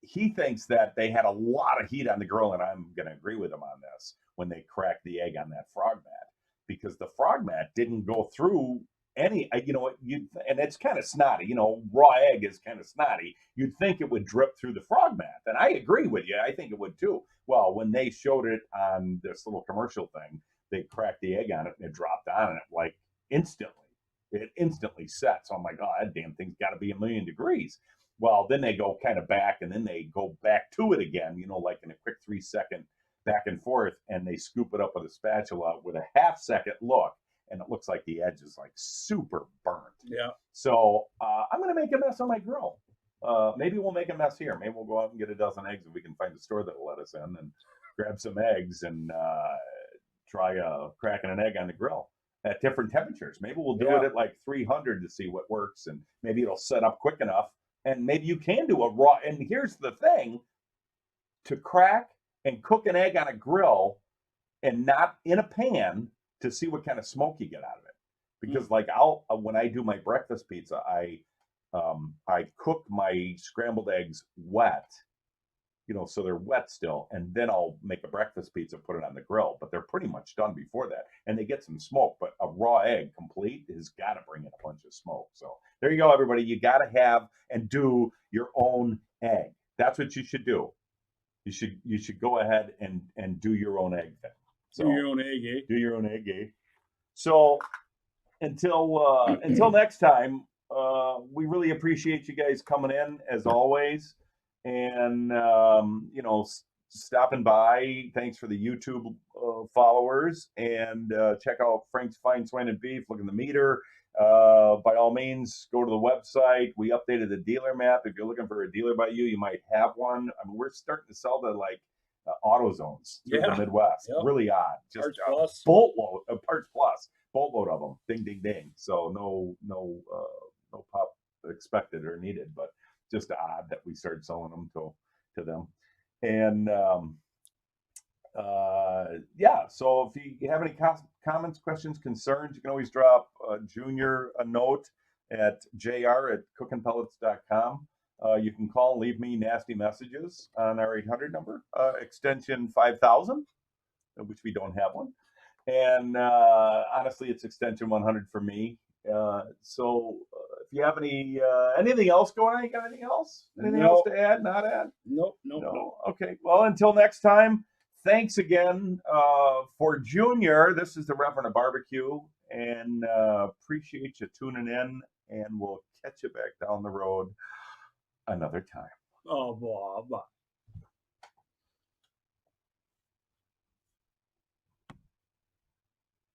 He thinks that they had a lot of heat on the grill, and I'm going to agree with him on this, when they cracked the egg on that Frog Mat, because the Frog Mat didn't go through any, and it's kind of snotty, raw egg is kind of snotty. You'd think it would drip through the Frog Mat, and I agree with you. I think it would too. Well, when they showed it on this little commercial thing, they cracked the egg on it, and it dropped on it like instantly. It instantly set. So I'm like, oh, that damn thing's got to be 1,000,000 degrees. Well, then they go kind of back, and then they go back to it again, like in a quick 3-second back and forth, and they scoop it up with a spatula with a half-second look, and it looks like the edge is like super burnt. Yeah. So I'm going to make a mess on my grill. Maybe we'll make a mess here. Maybe we'll go out and get a dozen eggs if we can find a store that'll let us in, and grab some eggs and try cracking an egg on the grill at different temperatures. Maybe we'll do it at like 300 to see what works, and maybe it'll set up quick enough, and maybe you can do a raw. And here's the thing: to crack and cook an egg on a grill and not in a pan, to see what kind of smoke you get out of it. Because like when I do my breakfast pizza, I cook my scrambled eggs wet, so they're wet still, and then I'll make a breakfast pizza, put it on the grill, but they're pretty much done before that, and they get some smoke. But a raw egg complete has got to bring in a bunch of smoke. So there you go, everybody. You got to have and do your own egg. That's what you should do. You should go ahead and do your own egg thing. So, do your own egg, eh? Do your own egg, eh? So until next time, we really appreciate you guys coming in as always, and stopping by. Thanks for the YouTube followers, and check out Frank's Fine Swine and Beef. Look in the meter. By all means, go to the website. We updated the dealer map. If you're looking for a dealer by you might have one. I mean, we're starting to sell the AutoZones through the Midwest. Yep. Really odd. Just Parts boatload, Parts Plus, boatload of them. Ding, ding, ding. So no pop expected or needed, but just odd that we started selling them to them. And so if you have any comments, questions, concerns, you can always drop Junior a note at jr@cookingpellets.com. You can call and leave me nasty messages on our 800 number, extension 5000, which we don't have one. And honestly, it's extension 100 for me. So if you have anything else going on, you got anything else? Anything else to add? Not add? Nope. Okay. Well, until next time, thanks again for Junior. This is the Reverend of Barbecue, and appreciate you tuning in, and we'll catch you back down the road another time. Oh, blah, blah.